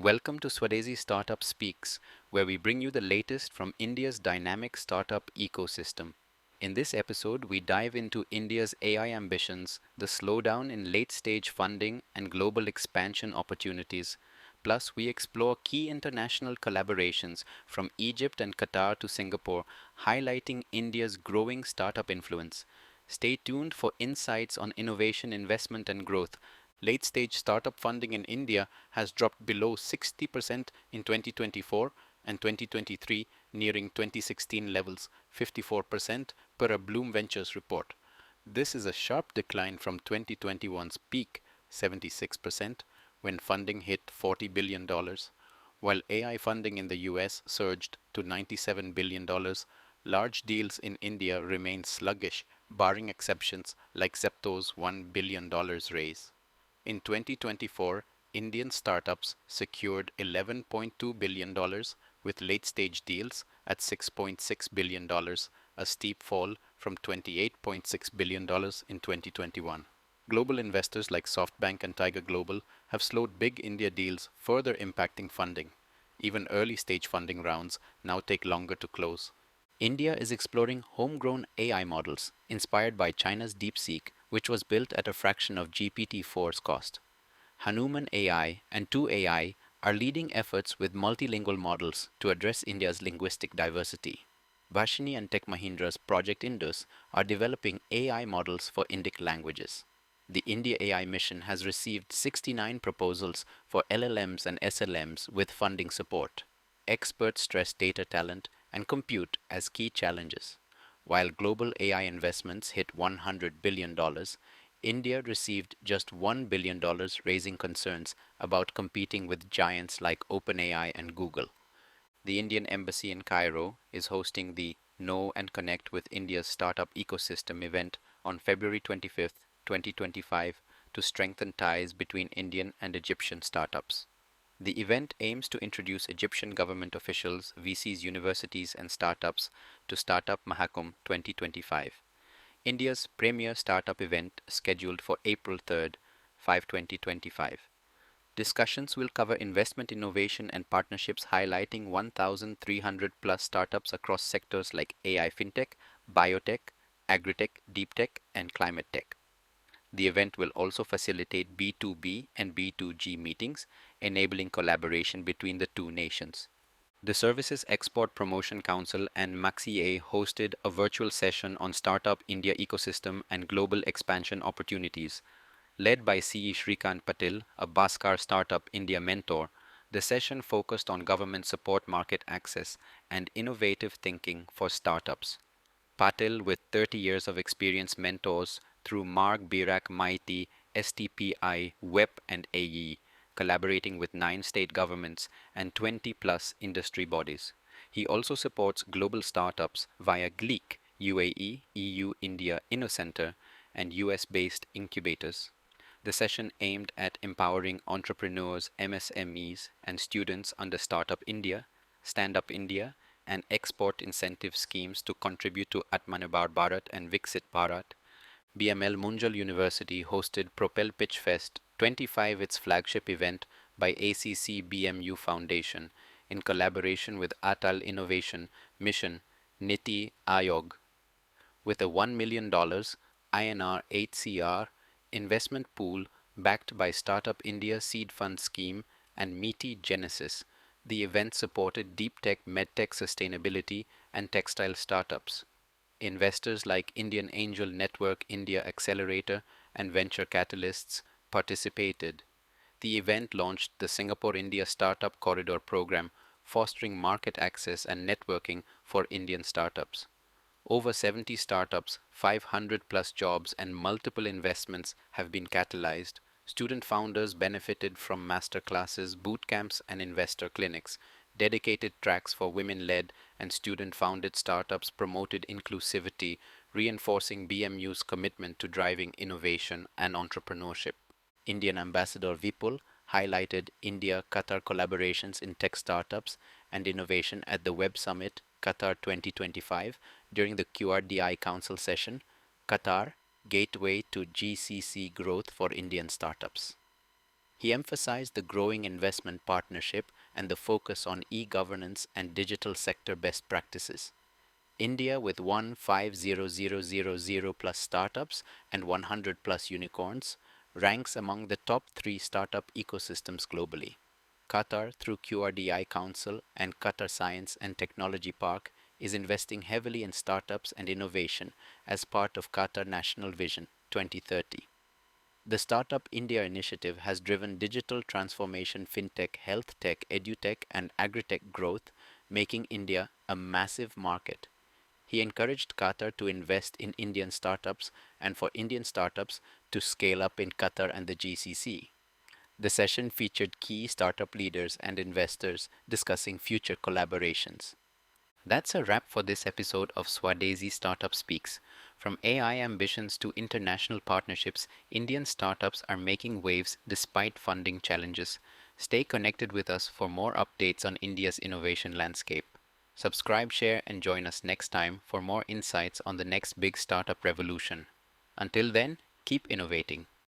Welcome to Swadesi Startup Speaks, where we bring you the latest from India's dynamic startup ecosystem. In this episode, we dive into India's AI ambitions, the slowdown in late-stage funding, and global expansion opportunities. Plus, we explore key international collaborations from Egypt and Qatar to Singapore, highlighting India's growing startup influence. Stay tuned for insights on innovation, investment, and growth. Late stage startup funding in India has dropped below 60% in 2024 and 2023, nearing 2016 levels, 54% per a Bloom Ventures report. This is a sharp decline from 2021's peak, 76%, when funding hit $40 billion. While AI funding in the US surged to $97 billion, large deals in India remain sluggish, barring exceptions like Zepto's $1 billion raise. In 2024, Indian startups secured $11.2 billion with late-stage deals at $6.6 billion, a steep fall from $28.6 billion in 2021. Global investors like SoftBank and Tiger Global have slowed big India deals, further impacting funding. Even early-stage funding rounds now take longer to close. India is exploring homegrown AI models inspired by China's DeepSeek, which was built at a fraction of GPT-4's cost. Hanuman AI and 2AI are leading efforts with multilingual models to address India's linguistic diversity. Bhashini and Tech Mahindra's Project Indus are developing AI models for Indic languages. The India AI mission has received 69 proposals for LLMs and SLMs with funding support. Experts stress data talent and compute as key challenges. While global AI investments hit $100 billion, India received just $1 billion, raising concerns about competing with giants like OpenAI and Google. The Indian Embassy in Cairo is hosting the Know and Connect with India's Startup Ecosystem event on February 25th, 2025, to strengthen ties between Indian and Egyptian startups. The event aims to introduce Egyptian government officials, VCs, universities, and startups to Startup Mahakumbh 2025, India's premier startup event scheduled for April 3rd, 2025. Discussions will cover investment innovation and partnerships highlighting 1,300 plus startups across sectors like AI fintech, biotech, agritech, deep tech, and climate tech. The event will also facilitate B2B and B2G meetings, enabling collaboration between the two nations. The Services Export Promotion Council and MaxiA hosted a virtual session on Startup India ecosystem and global expansion opportunities. Led by CE Shrikant Patil, a Bhaskar Startup India mentor, the session focused on government support, market access, and innovative thinking for startups. Patil, with 30 years of experience, mentors through Marg Birak Maiti, STPI, WEP, and AE, collaborating with 9 state governments and 20 plus industry bodies. He also supports global startups via GLEEK, UAE, EU, India InnoCenter, and US based incubators. The session aimed at empowering entrepreneurs, MSMEs, and students under Startup India, Stand Up India, and export incentive schemes to contribute to Atmanirbhar Bharat and Viksit Bharat. BML Munjal University hosted Propel Pitchfest25, its flagship event by ACC BMU Foundation, in collaboration with Atal Innovation Mission Niti Aayog. With a $1 million INR 8 CR investment pool backed by Startup India Seed Fund Scheme and Meaty Genesis, the event supported deep tech, medtech sustainability, and textile startups. Investors like Indian Angel Network, India Accelerator, and venture capitalists participated. The event launched the Singapore India Startup Corridor program, fostering market access and networking for Indian startups. Over 70 startups, 500 plus jobs, and multiple investments have been catalyzed. Student founders benefited from master classes, boot camps, and investor clinics. Dedicated tracks for women led and student founded startups promoted inclusivity, reinforcing BMU's commitment to driving innovation and entrepreneurship. Indian Ambassador Vipul highlighted India-Qatar collaborations in tech startups and innovation at the Web Summit Qatar 2025 during the QRDI Council session, Qatar, Gateway to GCC Growth for Indian Startups. He emphasized the growing investment partnership and the focus on e-governance and digital sector best practices. India, with 150,000 plus startups and 100 plus unicorns, ranks among the top 3 startup ecosystems globally. Qatar, through QRDI Council and Qatar Science and Technology Park, is investing heavily in startups and innovation as part of Qatar National Vision 2030. The Startup India initiative has driven digital transformation, fintech, health tech, edutech, and agritech growth, making India a massive market. He encouraged Qatar to invest in Indian startups and for Indian startups to scale up in Qatar and the GCC. The session featured key startup leaders and investors discussing future collaborations. That's a wrap for this episode of Swadesi Startup Speaks. From AI ambitions to international partnerships, Indian startups are making waves despite funding challenges. Stay connected with us for more updates on India's innovation landscape. Subscribe, share, and join us next time for more insights on the next big startup revolution. Until then, keep innovating.